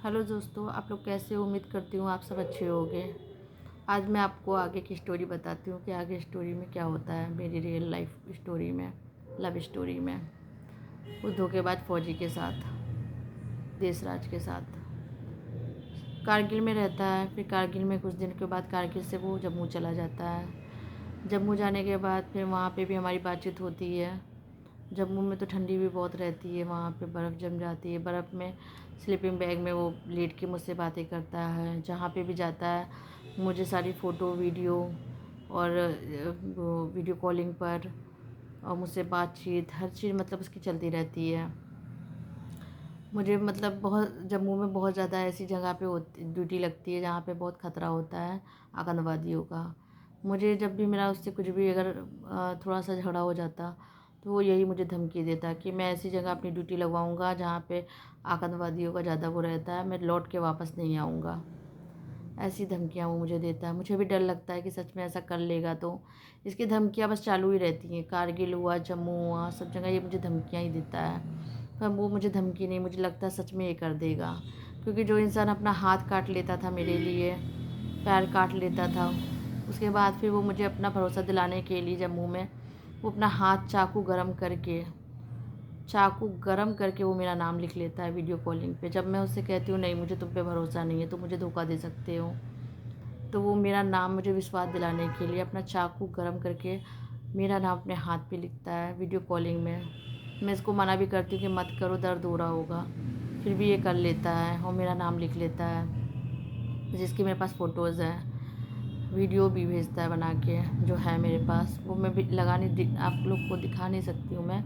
Hello दोस्तों, आप लोग कैसे हो? उम्मीद करती हूँ आप सब अच्छे होंगे। आज मैं आपको आगे की स्टोरी बताती हूँ कि आगे स्टोरी में क्या होता है मेरी रियल लाइफ स्टोरी में, लव स्टोरी में। उस धोखेबाज फौजी के साथ, देशराज के साथ। कारगिल में रहता है, फिर कारगिल में कुछ दिन के बाद कारगिल से वो जम्मू चला जाता है। जम्मू जाने के बाद फिर वहाँ पे भी हमारी बातचीत होती है। जम्मू में तो ठंडी भी बहुत रहती है, वहाँ पे बर्फ़ जम जाती है। बर्फ़ में स्लीपिंग बैग में वो लेट के मुझसे बातें करता है। जहाँ पे भी जाता है मुझे सारी फ़ोटो वीडियो और वो वीडियो कॉलिंग पर और मुझसे बातचीत हर चीज़ मतलब उसकी चलती रहती है। मुझे मतलब बहुत जम्मू में बहुत ज़्यादा ऐसी जगह पे होती ड्यूटी लगती है जहाँ पे बहुत ख़तरा होता है आतंकवादियों का। मुझे जब भी मेरा उससे कुछ भी अगर थोड़ा सा झगड़ा हो जाता तो वो यही मुझे धमकी देता कि मैं ऐसी जगह अपनी ड्यूटी लगवाऊंगा जहाँ पे आतंकवादियों का ज़्यादा वो रहता है, मैं लौट के वापस नहीं आऊँगा। ऐसी धमकियाँ वो मुझे देता है। मुझे भी डर लगता है कि सच में ऐसा कर लेगा तो। इसकी धमकियाँ बस चालू ही रहती हैं, कारगिल हुआ, जम्मू हुआ, सब जगह ये मुझे धमकियाँ ही देता है। पर वो मुझे धमकी नहीं, मुझे लगता है सच में ये कर देगा। क्योंकि जो इंसान अपना हाथ काट लेता था मेरे लिए, पैर काट लेता था, उसके बाद फिर वो मुझे अपना भरोसा दिलाने के लिए जम्मू में वो अपना हाथ चाकू गरम करके वो मेरा नाम लिख लेता है वीडियो कॉलिंग पे। जब मैं उससे कहती हूँ नहीं मुझे तुम पे भरोसा नहीं है, तुम मुझे धोखा दे सकते हो, तो वो मेरा नाम मुझे विश्वास दिलाने के लिए अपना चाकू गरम करके मेरा नाम अपने हाथ पे लिखता है वीडियो कॉलिंग में। मैं इसको मना भी करती हूँ कि मत करो, दर्द हो रहा होगा, फिर भी ये कर लेता है और मेरा नाम लिख लेता है। जिसकी मेरे पास फ़ोटोज़ हैं, वीडियो भी भेजता है बना के, जो है मेरे पास। वो मैं भी आप लोग को दिखा नहीं सकती हूँ। मैं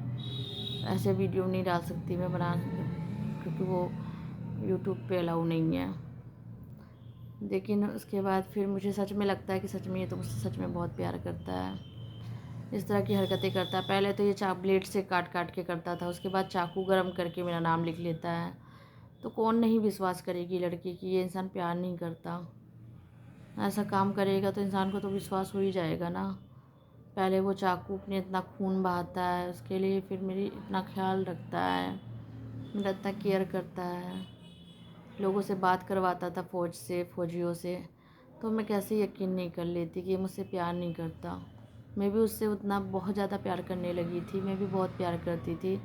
ऐसे वीडियो नहीं डाल सकती मैं बना, क्योंकि वो यूट्यूब पे अलाउ नहीं है। लेकिन उसके बाद फिर मुझे सच में लगता है कि सच में ये तो मुझसे सच में बहुत प्यार करता है। इस तरह की हरकतें करता है। पहले तो ये ब्लेड से काट काट के करता था, उसके बाद चाकू गरम करके मेरा नाम लिख लेता है। तो कौन नहीं विश्वास करेगी लड़की कि ये इंसान प्यार नहीं करता। ऐसा काम करेगा तो इंसान को तो विश्वास हो ही जाएगा ना। पहले वो चाकू अपने इतना खून बहाता है उसके लिए, फिर मेरी इतना ख्याल रखता है, मेरा इतना केयर करता है, लोगों से बात करवाता था फौजियों से। तो मैं कैसे यकीन नहीं कर लेती कि ये मुझसे प्यार नहीं करता। मैं भी उससे उतना बहुत ज़्यादा प्यार करने लगी थी, मैं भी बहुत प्यार करती थी।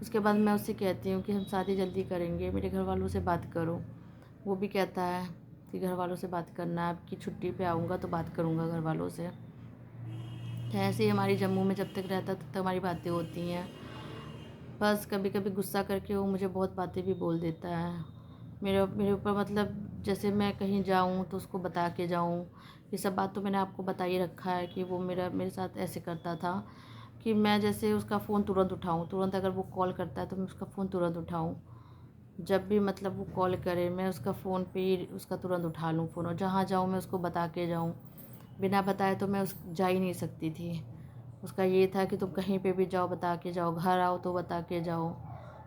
उसके बाद मैं उससे कहती हूँ कि हम शादी जल्दी करेंगे, मेरे घर वालों से बात करो। वो भी कहता है कि घर वालों से बात करना है, आपकी छुट्टी पे आऊँगा तो बात करूँगा घर वालों से। तो ऐसे ही हमारी जम्मू में जब तक रहता तब तक हमारी बातें होती हैं। बस कभी कभी गुस्सा करके वो मुझे बहुत बातें भी बोल देता है मेरे मेरे ऊपर। मतलब जैसे मैं कहीं जाऊँ तो उसको बता के जाऊँ। ये सब बात तो मैंने आपको बता ही रखा है कि वो मेरे साथ ऐसे करता था कि मैं जैसे उसका फ़ोन तुरंत उठाऊँ, तुरंत अगर वो कॉल करता है तो मैं उसका फ़ोन तुरंत उठाऊँ। जब भी मतलब वो कॉल करे मैं उसका फ़ोन पे ही उसका तुरंत उठा लूँ फ़ोन, और जहाँ जाऊँ मैं उसको बता के जाऊँ। बिना बताए तो मैं उस जा ही नहीं सकती थी। उसका ये था कि तुम कहीं पे भी जाओ बता के जाओ, घर आओ तो बता के जाओ,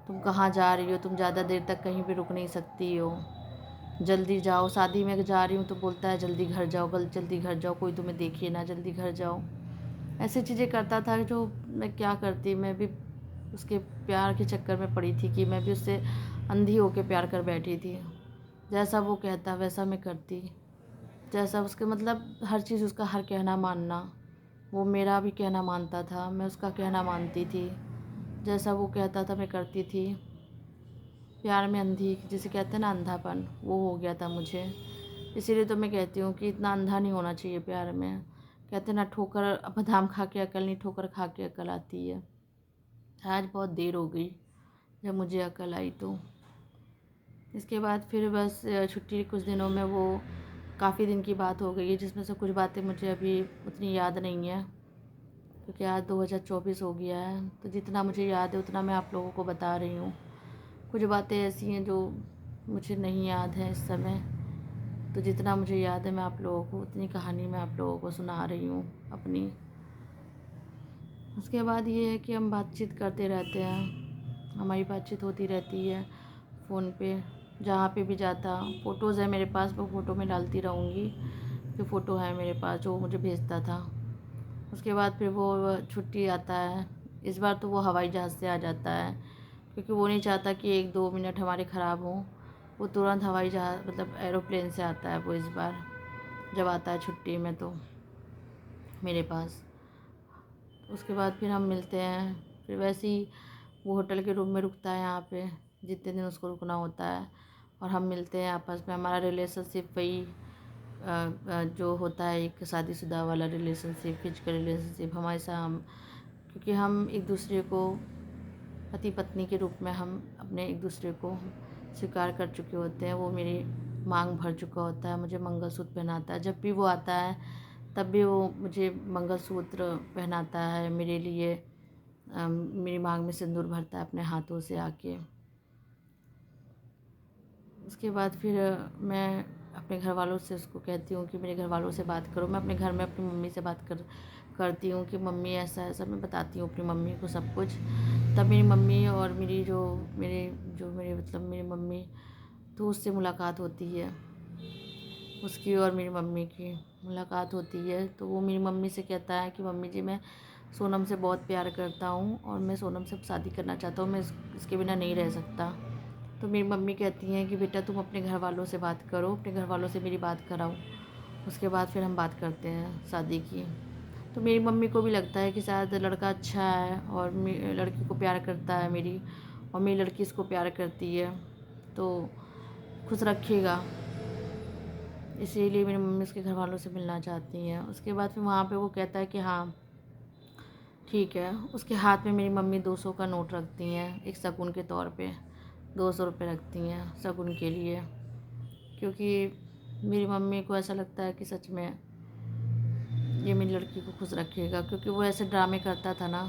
तुम कहाँ जा रही हो, तुम ज़्यादा देर तक कहीं पे रुक नहीं सकती हो, जल्दी जाओ। शादी में जा रही हूँ तो बोलता है जल्दी घर जाओ, कल जल्दी घर जाओ, कोई तुम्हें देखे ना, जल्दी घर जाओ। ऐसी चीज़ें करता था जो मैं क्या करती, मैं भी उसके प्यार के चक्कर में पड़ी थी कि मैं भी उससे अंधी होके प्यार कर बैठी थी। जैसा वो कहता वैसा मैं करती, जैसा उसके मतलब हर चीज़ उसका हर कहना मानना। वो मेरा भी कहना मानता था, मैं उसका कहना मानती थी, जैसा वो कहता था मैं करती थी। प्यार में अंधी जिसे कहते हैं ना, अंधापन, वो हो गया था मुझे। इसीलिए तो मैं कहती हूँ कि इतना अंधा नहीं होना चाहिए प्यार में। कहते हैं ना, ठोकर बादाम खा के अकल नहीं, ठोकर खा के अकल आती है। आज बहुत देर हो गई जब मुझे अकल आई तो। इसके बाद फिर बस छुट्टी कुछ दिनों में वो काफ़ी दिन की बात हो गई है, जिसमें से कुछ बातें मुझे अभी उतनी याद नहीं है, क्योंकि आज 2024 हो गया है। तो जितना मुझे याद है उतना मैं आप लोगों को बता रही हूँ। कुछ बातें ऐसी हैं जो मुझे नहीं याद है इस समय, तो जितना मुझे याद है मैं आप लोगों को उतनी कहानी मैं आप लोगों को सुना रही हूँ अपनी। उसके बाद ये है कि हम बातचीत करते रहते हैं, हमारी बातचीत होती रहती है फ़ोन पे। जहाँ पे भी जाता, फ़ोटोज़ है मेरे पास, वो फ़ोटो मैं डालती रहूँगी कि फ़ोटो है मेरे पास जो मुझे भेजता था। उसके बाद फिर वो छुट्टी आता है। इस बार तो वो हवाई जहाज़ से आ जाता है, क्योंकि वो नहीं चाहता कि 1-2 मिनट हमारे ख़राब हों। वो तुरंत हवाई जहाज़ मतलब एरोप्लेन से आता है वो इस बार, जब आता है छुट्टी में तो मेरे पास। उसके बाद फिर हम मिलते हैं, फिर वैसे ही वो होटल के रूम में रुकता है यहाँ पे जितने दिन उसको रुकना होता है, और हम मिलते हैं आपस में। हमारा रिलेशनशिप वही जो होता है एक शादीशुदा वाला रिलेशनशिप, फिजिकल रिलेशनशिप। हमेशा हम, क्योंकि हम एक दूसरे को पति पत्नी के रूप में हम अपने एक दूसरे को स्वीकार कर चुके होते हैं। वो मेरी मांग भर चुका होता है, मुझे मंगलसूत्र पहनाता है। जब भी वो आता है तब भी वो मुझे मंगलसूत्र पहनाता है मेरे लिए, मेरी मांग में सिंदूर भरता है अपने हाथों से आके। उसके बाद फिर मैं अपने घर वालों से उसको कहती हूँ कि मेरे घर वालों से बात करो। मैं अपने घर में अपनी मम्मी से बात करती हूँ कि मम्मी ऐसा ऐसा, मैं बताती हूँ अपनी मम्मी को सब कुछ। तब मेरी मम्मी और मेरी मतलब मेरी मम्मी, तो उससे मुलाकात होती है, उसकी और मेरी मम्मी की मुलाकात होती है। तो वो मेरी मम्मी से कहता है कि मम्मी जी, मैं सोनम से बहुत प्यार करता हूँ और मैं सोनम से शादी करना चाहता हूँ, मैं इसके बिना नहीं रह सकता। तो मेरी मम्मी कहती हैं कि बेटा तुम अपने घर वालों से बात करो, अपने घर वालों से मेरी बात कराओ, उसके बाद फिर हम बात करते हैं शादी की। तो मेरी मम्मी को भी लगता है कि शायद लड़का अच्छा है और लड़की को प्यार करता है मेरी, और मेरी लड़की इसको प्यार करती है, तो खुश रखेगा। इसीलिए मेरी मम्मी उसके घर वालों से मिलना चाहती हैं। उसके बाद फिर वहाँ पे वो कहता है कि हाँ ठीक है। उसके हाथ में मेरी मम्मी 200 का नोट रखती हैं एक शगुन के तौर पे, 200 रुपये रखती हैं शगुन के लिए, क्योंकि मेरी मम्मी को ऐसा लगता है कि सच में ये मेरी लड़की को खुश रखेगा। क्योंकि वो ऐसे ड्रामे करता था ना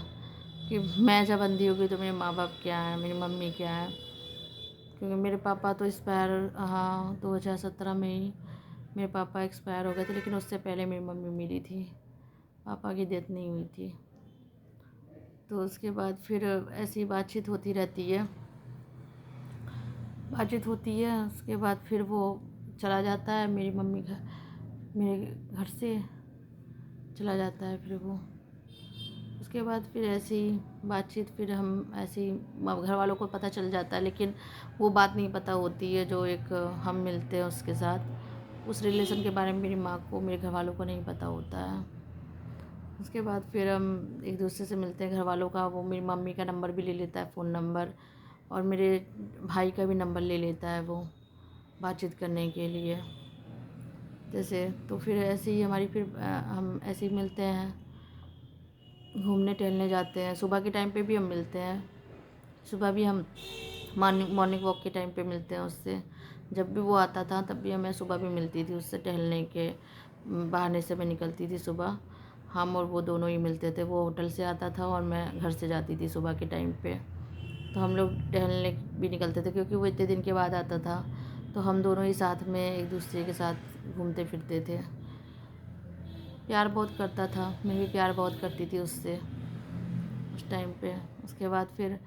कि मैं जब अंधी हो गई तो मेरे माँ बाप क्या है, मेरी मम्मी क्या है। क्योंकि मेरे पापा तो एक्सपायर, हाँ 2017 में ही मेरे पापा एक्सपायर हो गए थे, लेकिन उससे पहले मेरी मम्मी मिली थी, पापा की डेथ नहीं हुई थी। तो उसके बाद फिर ऐसी बातचीत होती रहती है, उसके बाद फिर वो चला जाता है, मेरी मम्मी मेरे घर से चला जाता है फिर वो। उसके बाद फिर ऐसी बातचीत, फिर हम ऐसे ही घर वालों को पता चल जाता है, लेकिन वो बात नहीं पता होती है जो एक हम मिलते हैं उसके साथ, उस रिलेशन के बारे में मेरी माँ को, मेरे घर वालों को नहीं पता होता है। उसके बाद फिर हम एक दूसरे से मिलते हैं घर वालों का, वो मेरी मम्मी का नंबर भी ले लेता है, फ़ोन नंबर, और मेरे भाई का भी नंबर ले लेता है वो बातचीत करने के लिए जैसे। तो फिर ऐसे ही हमारी फिर हम ऐसे ही मिलते हैं, घूमने टहलने जाते हैं। सुबह के टाइम पे भी हम मिलते हैं, सुबह भी हम मॉर्निंग वॉक के टाइम पे मिलते हैं उससे। जब भी वो आता था तब भी मैं सुबह भी मिलती थी उससे, टहलने के बहाने से मैं निकलती थी सुबह। हम और वो दोनों ही मिलते थे, वो होटल से आता था और मैं घर से जाती थी सुबह के टाइम पे। तो हम लोग टहलने भी निकलते थे, क्योंकि वो इतने दिन के बाद आता था, तो हम दोनों ही साथ में एक दूसरे के साथ घूमते फिरते थे। प्यार बहुत करता था, मैं भी प्यार बहुत करती थी उससे उस टाइम पे। उसके बाद फिर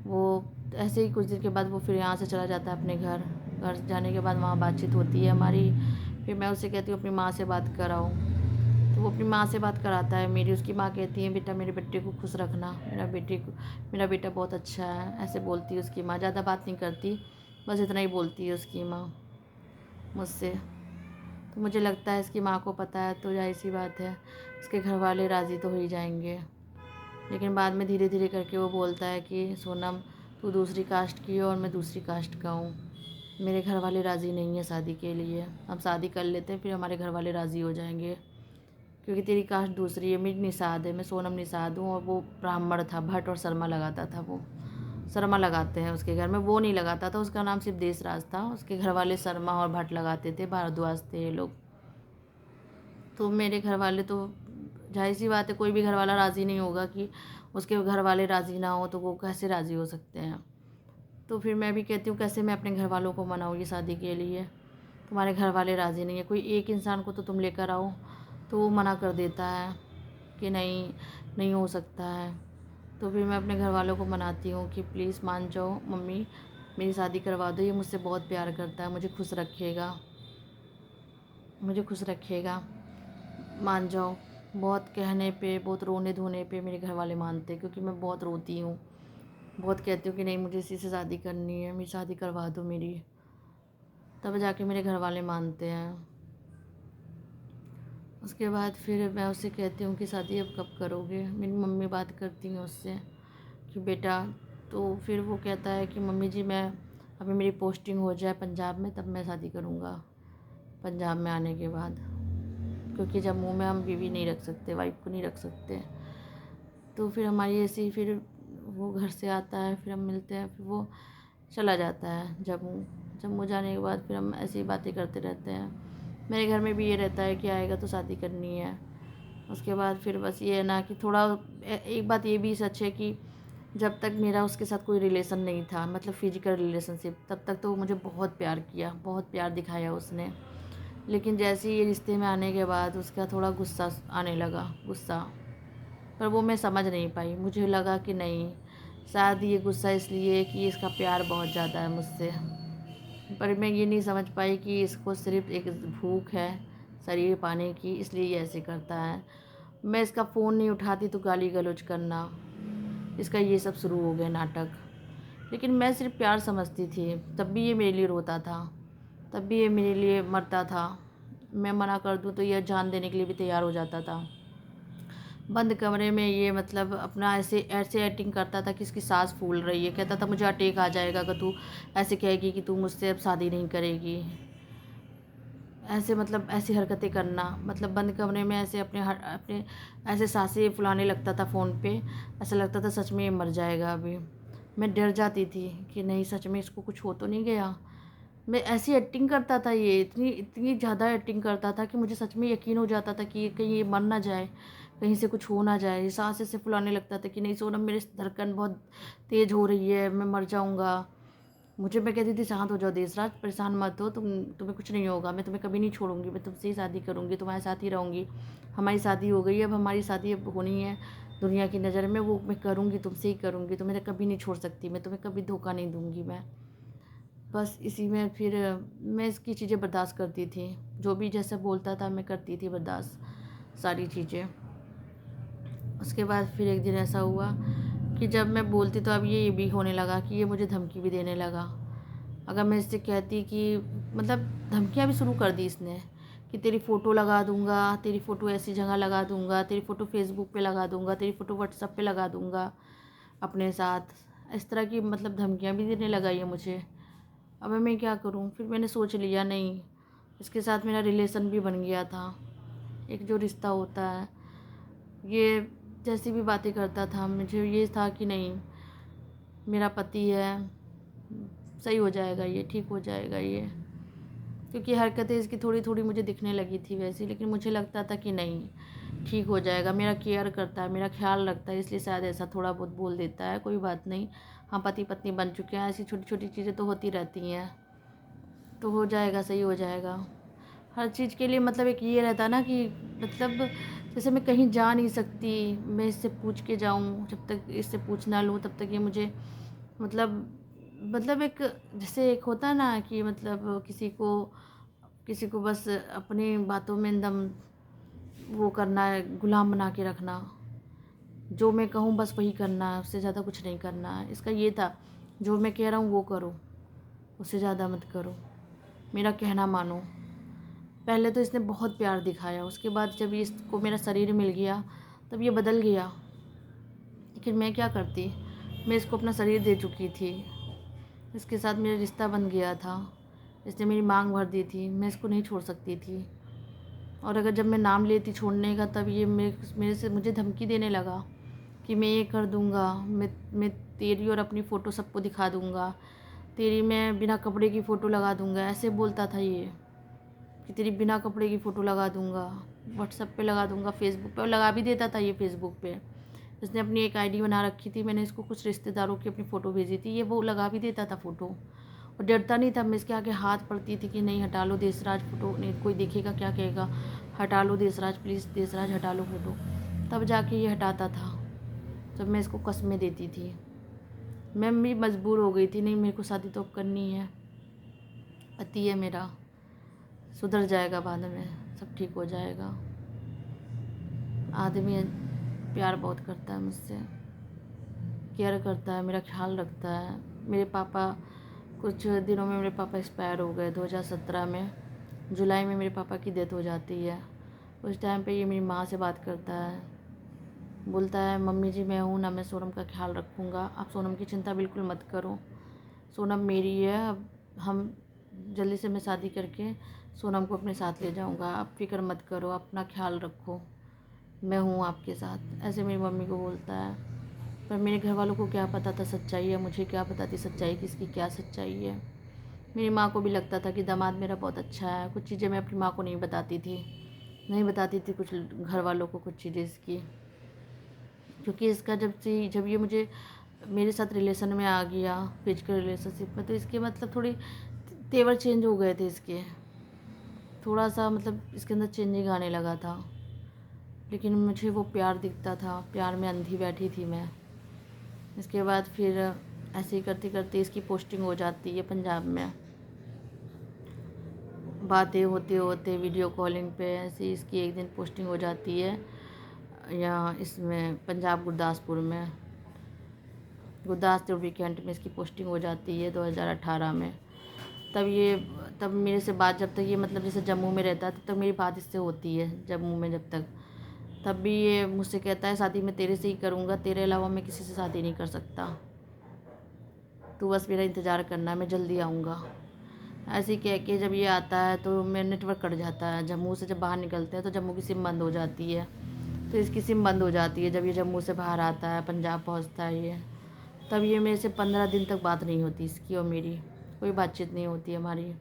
वो ऐसे ही कुछ दिन के बाद वो फिर यहाँ से चला जाता है अपने घर। घर जाने के बाद वहाँ बातचीत होती है हमारी, फिर मैं उससे कहती हूँ अपनी माँ से बात कराओ, तो वो अपनी माँ से बात कराता है मेरी। उसकी माँ कहती है बेटा मेरे बेटे को खुश रखना, मेरा बेटा बहुत अच्छा है, ऐसे बोलती है उसकी माँ। ज़्यादा बात नहीं करती, बस इतना ही बोलती है उसकी माँ मुझसे। तो मुझे लगता है इसकी माँ को पता है, तो जाहिर सी बात है इसके घर वाले राज़ी तो हो ही जाएंगे। लेकिन बाद में धीरे धीरे करके वो बोलता है कि सोनम तू दूसरी कास्ट की है और मैं दूसरी कास्ट का हूँ, मेरे घर वाले राज़ी नहीं है शादी के लिए, हम शादी कर लेते हैं फिर हमारे घर वाले राज़ी हो जाएंगे, क्योंकि तेरी कास्ट दूसरी है, मेरी निषाद है, मैं सोनम निषाद हूँ। और वो ब्राह्मण था, भट्ट और शर्मा लगाता था, वो शर्मा लगाते हैं उसके घर में, वो नहीं लगाता था, उसका नाम सिर्फ देशराज था। उसके घर वाले शर्मा और भट्ट लगाते थे, भारद्वाज थे ये लोग। तो मेरे घर वाले तो जाहिर सी बात है कोई भी घर वाला राज़ी नहीं होगा कि उसके घर वाले राज़ी ना हो, तो वो कैसे राज़ी हो सकते हैं। तो फिर मैं भी कहती हूँ कैसे मैं अपने घर वालों को मनाऊँगी शादी के लिए, तुम्हारे घर वाले राज़ी नहीं है, कोई एक इंसान को तो तुम लेकर आओ। तो वो मना कर देता है कि नहीं, नहीं हो सकता है। तो फिर मैं अपने घर वालों को मनाती हूँ कि प्लीज़ मान जाओ मम्मी, मेरी शादी करवा दो, ये मुझसे बहुत प्यार करता है, मुझे खुश रखेगा, मुझे खुश रखेगा, मान जाओ। बहुत कहने पे, बहुत रोने धोने पे मेरे घर वाले मानते हैं, क्योंकि मैं बहुत रोती हूँ, बहुत कहती हूँ कि नहीं मुझे इसी से शादी करनी है, मेरी शादी करवा दो मेरी। तब जाके मेरे घर वाले मानते हैं। उसके बाद फिर मैं उससे कहती हूँ कि शादी अब कब करोगे। मेरी मम्मी बात करती हैं उससे कि बेटा, तो फिर वो कहता है कि मम्मी जी मैं अभी मेरी पोस्टिंग हो जाए पंजाब में तब मैं शादी करूँगा, पंजाब में आने के बाद, क्योंकि जम्मू में हम बीवी नहीं रख सकते, वाइफ को नहीं रख सकते। तो फिर हमारी ऐसी फिर वो घर से आता है, फिर हम मिलते हैं, फिर वो चला जाता है जम्मू। जम्मू जाने के बाद फिर हम ऐसी बातें करते रहते हैं। मेरे घर में भी ये रहता है कि आएगा तो शादी करनी है। उसके बाद फिर बस ये है ना कि थोड़ा एक बात ये भी सच है कि जब तक मेरा उसके साथ कोई रिलेशन नहीं था, मतलब फ़िज़िकल रिलेशनशिप, तब तक तो मुझे बहुत प्यार किया, बहुत प्यार दिखाया उसने। लेकिन जैसे ही ये रिश्ते में आने के बाद उसका थोड़ा गुस्सा आने लगा, गुस्सा। पर वो मैं समझ नहीं पाई। मुझे लगा कि नहीं, शायद ये गुस्सा इसलिए कि इसका प्यार बहुत ज़्यादा है मुझसे। पर मैं ये नहीं समझ पाई कि इसको सिर्फ़ एक भूख है शरीर पाने की, इसलिए ये ऐसे करता है। मैं इसका फ़ोन नहीं उठाती तो गाली गलौज करना, इसका ये सब शुरू हो गया नाटक। लेकिन मैं सिर्फ़ प्यार समझती थी, तब भी ये मेरे लिए रोता था, तब भी ये मेरे लिए मरता था। मैं मना कर दूँ तो ये जान देने के लिए भी तैयार हो जाता था। बंद कमरे में ये मतलब अपना ऐसे ऐसे एक्टिंग करता था कि इसकी सांस फूल रही है। कहता था मुझे अटैक आ जाएगा अगर तू ऐसे कहेगी कि तू मुझसे अब शादी नहीं करेगी। ऐसे मतलब ऐसी हरकतें करना, मतलब बंद कमरे में ऐसे अपने ऐसे सांसें फुलाने लगता था फ़ोन पे। ऐसा लगता था सच में ये मर जाएगा अभी। मैं डर जाती थी कि नहीं सच में इसको कुछ हो तो नहीं गया। मैं ऐसी एक्टिंग करता था, ये इतनी इतनी ज़्यादा एक्टिंग करता था कि मुझे सच में यकीन हो जाता था कि ये कहीं ये मर ना जाए, कहीं से कुछ हो ना जाए। ये सांस ऐसे फुलाने लगता था कि नहीं सोनम, मेरी धड़कन बहुत तेज़ हो रही है, मैं मर जाऊँगा। मैं कहती थी शांत हो जाओ देशराज, परेशान मत हो तुम, तुम्हें कुछ नहीं होगा, मैं तुम्हें कभी नहीं छोड़ूंगी, मैं तुमसे ही शादी करूँगी, तुम्हारे साथ ही रहूँगी। हमारी शादी हो गई, अब हमारी शादी अब होनी है दुनिया की नज़र में, वो मैं करूँगी, तुमसे ही करूँगी, तुम्हें कभी नहीं छोड़ सकती, मैं तुम्हें कभी धोखा नहीं दूँगी मैं। बस इसी में फिर मैं इसकी चीज़ें बर्दाश्त करती थी, जो भी जैसा बोलता था मैं करती थी बर्दाश्त सारी चीज़ें। उसके बाद फिर एक दिन ऐसा हुआ कि जब मैं बोलती तो अब ये भी होने लगा कि ये मुझे धमकी भी देने लगा। अगर मैं इससे कहती कि मतलब धमकियाँ भी शुरू कर दी इसने कि तेरी फ़ोटो लगा दूँगा, तेरी फ़ोटो ऐसी जगह लगा दूँगा, तेरी फ़ोटो फेसबुक पे लगा दूँगा, तेरी फ़ोटो व्हाट्सएप पे लगा दूँगा अपने साथ। इस तरह की मतलब धमकियाँ भी देने लगा ये मुझे। अब मैं क्या करूँ? फिर मैंने सोच लिया नहीं, इसके साथ मेरा रिलेशन भी बन गया था। एक जो रिश्ता होता है, ये जैसी भी बातें करता था, मुझे ये था कि नहीं मेरा पति है, सही हो जाएगा ये, ठीक हो जाएगा ये। क्योंकि हरकतें इसकी थोड़ी थोड़ी मुझे दिखने लगी थी वैसी, लेकिन मुझे लगता था कि नहीं ठीक हो जाएगा, मेरा केयर करता है, मेरा ख्याल रखता है, इसलिए शायद ऐसा थोड़ा बहुत बोल देता है, कोई बात नहीं, हम पति पत्नी बन चुके हैं, ऐसी छोटी छोटी चीज़ें तो होती रहती हैं, तो हो जाएगा, सही हो जाएगा। हर चीज़ के लिए मतलब एक ये रहता ना कि मतलब जैसे मैं कहीं जा नहीं सकती, मैं इससे पूछ के जाऊँ, जब तक इससे पूछ ना लूँ तब तक ये मुझे मतलब एक जैसे एक होता है ना कि मतलब किसी को बस अपनी बातों में एकदम वो करना है, गुलाम बना के रखना, जो मैं कहूँ बस वही करना है, उससे ज़्यादा कुछ नहीं करना है। इसका ये था, जो मैं कह रहा हूँ वो करो, उससे ज़्यादा मत करो, मेरा कहना मानो। पहले तो इसने बहुत प्यार दिखाया, उसके बाद जब इसको मेरा शरीर मिल गया तब ये बदल गया। लेकिन मैं क्या करती, मैं इसको अपना शरीर दे चुकी थी, इसके साथ मेरा रिश्ता बन गया था, इसने मेरी मांग भर दी थी, मैं इसको नहीं छोड़ सकती थी। और अगर जब मैं नाम लेती छोड़ने का तब ये मेरे से मुझे धमकी देने लगा कि मैं ये कर दूँगा, मैं तेरी और अपनी फ़ोटो सबको दिखा दूँगा, तेरी मैं बिना कपड़े की फ़ोटो लगा दूँगा, ऐसे बोलता था ये कि तेरी बिना कपड़े की फ़ोटो लगा दूँगा, व्हाट्सएप पे लगा दूँगा, फेसबुक पे, और लगा भी देता था ये फेसबुक पे। इसने अपनी एक आईडी बना रखी थी, मैंने इसको कुछ रिश्तेदारों की अपनी फ़ोटो भेजी थी, ये वो लगा भी देता था फ़ोटो, और डरता नहीं था। मैं इसके आगे हाथ पड़ती थी कि नहीं हटा लो देशराज फ़ोटो, नहीं कोई देखेगा क्या कहेगा, हटा लो देशराज प्लीज़, देशराज हटा लो फ़ोटो। तब जाके ये हटाता था, जब मैं इसको कस्में देती थी। मैं भी मजबूर हो गई थी, नहीं मेरे को शादी तो अब करनी है, पति है मेरा, सुधर जाएगा बाद में, सब ठीक हो जाएगा। आदमी प्यार बहुत करता है मुझसे, केयर करता है, मेरा ख्याल रखता है। मेरे पापा कुछ दिनों में मेरे पापा एक्सपायर हो गए। 2017 में जुलाई में मेरे पापा की डेथ हो जाती है। उस टाइम पे ये मेरी माँ से बात करता है, बोलता है मम्मी जी मैं हूँ ना, मैं सोनम का ख्याल रखूँगा, आप सोनम की चिंता बिल्कुल मत करो, सोनम मेरी है। अब हम जल्दी से मैं शादी करके सोनम को अपने साथ ले जाऊँगा, आप फ़िक्र मत करो, अपना ख्याल रखो, मैं हूँ आपके साथ। ऐसे मेरी मम्मी को बोलता है। पर मेरे घर वालों को क्या पता था सच्चाई है, मुझे क्या पता थी सच्चाई की, इसकी क्या सच्चाई है। मेरी माँ को भी लगता था कि दामाद मेरा बहुत अच्छा है। कुछ चीज़ें मैं अपनी माँ को नहीं बताती थी, कुछ घर वालों को कुछ चीज़ें इसकी, क्योंकि इसका जब ये मुझे मेरे साथ रिलेशन में आ गया, फिजिकल रिलेशनशिप में, तो इसके मतलब थोड़ी तेवर चेंज हो गए थे इसके, थोड़ा सा मतलब इसके अंदर चेंजिंग आने लगा था। लेकिन मुझे वो प्यार दिखता था, प्यार में अंधी बैठी थी मैं। इसके बाद फिर ऐसे ही करते करते इसकी पोस्टिंग हो जाती है पंजाब में। बातें होते होते वीडियो कॉलिंग पे ऐसे इसकी एक दिन पोस्टिंग हो जाती है यहाँ इसमें पंजाब गुरदासपुर में, गुरदासपुर वीकेंड में इसकी पोस्टिंग हो जाती है 2018 में। तब मेरे से बात, जब तक ये मतलब जैसे जम्मू में रहता है तब तक मेरी बात इससे होती है जम्मू में जब तक, तब भी ये मुझसे कहता है शादी मैं तेरे से ही करूँगा, तेरे अलावा मैं किसी से शादी नहीं कर सकता, तू बस मेरा इंतज़ार करना, मैं जल्दी आऊँगा। ऐसे ही कह के जब ये आता है तो मेरा नेटवर्क कट जाता है। जम्मू से जब बाहर निकलते हैं तो जम्मू की सिम बंद हो जाती है, तो इसकी सिम बंद हो जाती है। जब ये जम्मू से बाहर आता है, पंजाब पहुंचता है ये, तब ये मेरे से 15 दिन तक बात नहीं होती इसकी और मेरी, कोई बातचीत नहीं होती हमारी।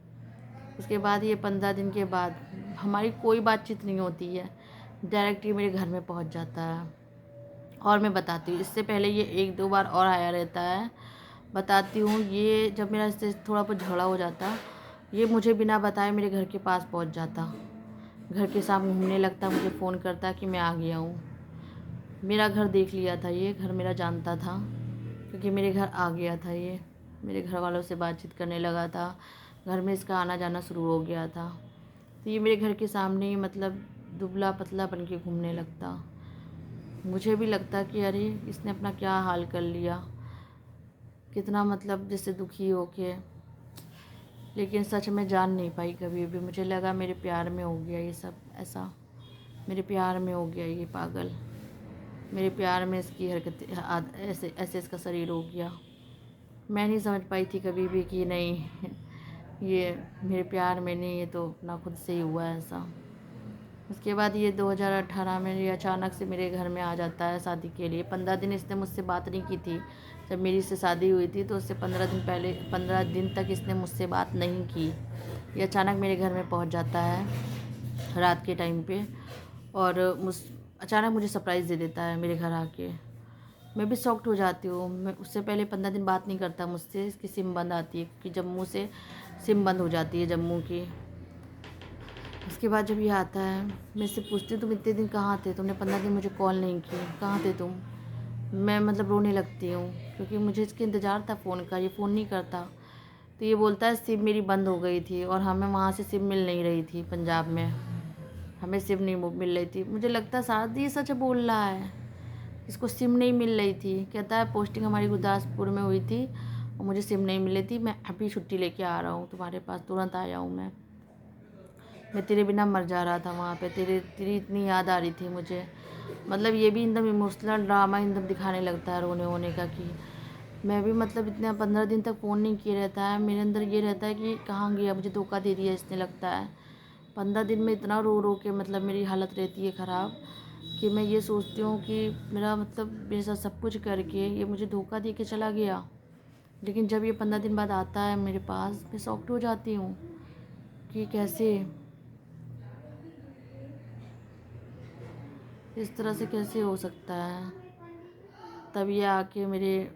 उसके बाद ये 15 दिन के बाद हमारी कोई बातचीत नहीं होती है, डायरेक्ट ये मेरे घर में पहुंच जाता है। और मैं बताती हूँ, इससे पहले ये 1-2 बार और आया रहता है। बताती हूँ, ये जब मेरा इससे थोड़ा बहुत झगड़ा हो जाता, ये मुझे बिना बताए मेरे घर के पास पहुँच जाता, घर के सामने घूमने लगता, मुझे फ़ोन करता कि मैं आ गया हूँ। मेरा घर देख लिया था, ये घर मेरा जानता था, क्योंकि मेरे घर आ गया था ये, मेरे घर वालों से बातचीत करने लगा था, घर में इसका आना जाना शुरू हो गया था। तो ये मेरे घर के सामने ही मतलब दुबला पतला बन के घूमने लगता। मुझे भी लगता कि अरे इसने अपना क्या हाल कर लिया, कितना मतलब जैसे दुखी हो के। लेकिन सच में जान नहीं पाई कभी भी, मुझे लगा मेरे प्यार में हो गया ये सब ऐसा, मेरे प्यार में हो गया ये पागल, मेरे प्यार में इसकी हरकत ऐसे ऐसे इसका शरीर हो गया। मैं नहीं समझ पाई थी कभी भी कि नहीं ये मेरे प्यार में नहीं, ये तो अपना खुद से ही हुआ है ऐसा। उसके बाद ये 2018 में ये अचानक से मेरे घर में आ जाता है शादी के लिए। 15 दिन इसने मुझसे बात नहीं की थी। जब मेरी इससे शादी हुई थी तो उससे 15 दिन तक इसने मुझसे बात नहीं की। ये अचानक मेरे घर में पहुंच जाता है रात के टाइम पे, और अचानक मुझे सरप्राइज़ दे देता है मेरे घर आके। मैं भी शॉक्ड हो जाती हूँ। मैं उससे पहले 15 दिन बात नहीं करता मुझसे, इसकी सिम बंद आती है क्योंकि जम्मू से सिम बंद हो जाती है जम्मू की। उसके बाद जब ये आता है, मैं इससे पूछती हूँ तुम इतने दिन कहाँ थे, तुमने 15 दिन मुझे कॉल नहीं की, कहाँ थे तुम। मैं मतलब रोने लगती हूँ क्योंकि मुझे इसके इंतज़ार था फ़ोन का, ये फ़ोन नहीं करता। तो ये बोलता है सिम मेरी बंद हो गई थी और हमें वहाँ से सिम मिल नहीं रही थी पंजाब में, हमें सिम नहीं मिल रही थी। मुझे लगता है शायद ये सच बोल रहा है, इसको सिम नहीं मिल रही थी। कहता है पोस्टिंग हमारी गुरदासपुर में हुई थी और मुझे सिम नहीं मिल रही थी, मैं अभी छुट्टी लेके आ रहा हूँ तुम्हारे पास, तुरंत आया हूँ मैं तेरे बिना मर जा रहा था वहाँ पे, तेरी इतनी याद आ रही थी मुझे। मतलब ये भी एकदम इमोशनल ड्रामा एकदम दिखाने लगता है रोने वोने का, कि मैं भी मतलब इतना 15 दिन तक फ़ोन नहीं किए रहता है। मेरे अंदर ये रहता है कि कहाँ गया, मुझे धोखा दे दिया इसने लगता है। 15 दिन में इतना रो रो के मतलब मेरी हालत रहती है ख़राब कि मैं ये सोचती हूँ कि मेरा मतलब मेरे साथ सब कुछ करके ये मुझे धोखा दे के चला गया। लेकिन जब ये 15 दिन बाद आता है मेरे पास, मैं शॉक्ड हो जाती हूँ कि कैसे इस तरह से कैसे हो सकता है। तब ये आके मेरे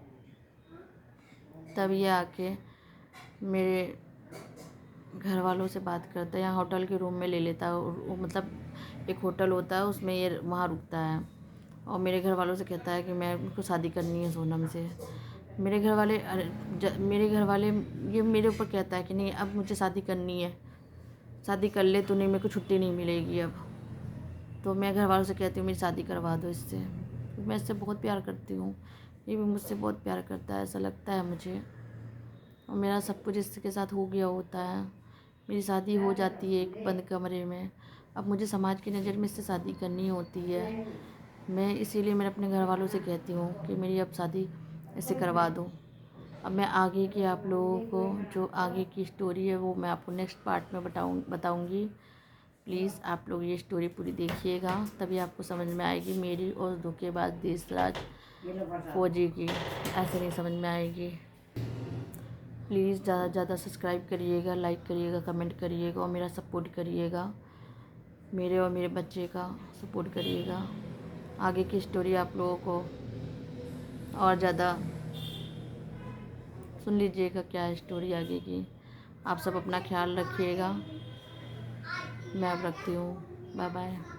घर वालों से बात करता है, यहाँ होटल के रूम में ले लेता है। मतलब एक होटल होता है उसमें ये वहाँ रुकता है, और मेरे घर वालों से कहता है कि मैं उनको शादी करनी है सोनम से। मेरे घर वाले ये मेरे ऊपर कहता है कि नहीं अब मुझे शादी करनी है, शादी कर ले, तो नहीं मेरे को छुट्टी नहीं मिलेगी अब। तो मैं घर वालों से कहती हूँ मेरी शादी करवा दो इससे, मैं इससे बहुत प्यार करती हूँ, ये भी मुझसे बहुत प्यार करता है ऐसा लगता है मुझे। और मेरा सब कुछ इसके साथ हो गया होता है। मेरी शादी हो जाती है एक बंद कमरे में। अब मुझे समाज की नज़र में इससे शादी करनी होती है। मैं इसीलिए मैं अपने घर वालों से कहती हूँ कि मेरी अब शादी इससे करवा दो। अब मैं आगे की आप लोगों को जो आगे की स्टोरी है वो मैं आपको नेक्स्ट पार्ट में बताऊँगी। प्लीज़ आप लोग ये स्टोरी पूरी देखिएगा, तभी आपको समझ में आएगी मेरी और धोखेबाज देशराज फौजी की। ऐसे नहीं समझ में आएगी। प्लीज़ ज़्यादा से ज़्यादा सब्सक्राइब करिएगा, लाइक करिएगा, कमेंट करिएगा और मेरा सपोर्ट करिएगा। मेरे और मेरे बच्चे का सपोर्ट करिएगा। आगे की स्टोरी आप लोगों को और ज़्यादा सुन लीजिएगा क्या है स्टोरी आगे की। आप सब अपना ख्याल रखिएगा। मैं अब रखती हूँ। Bye bye.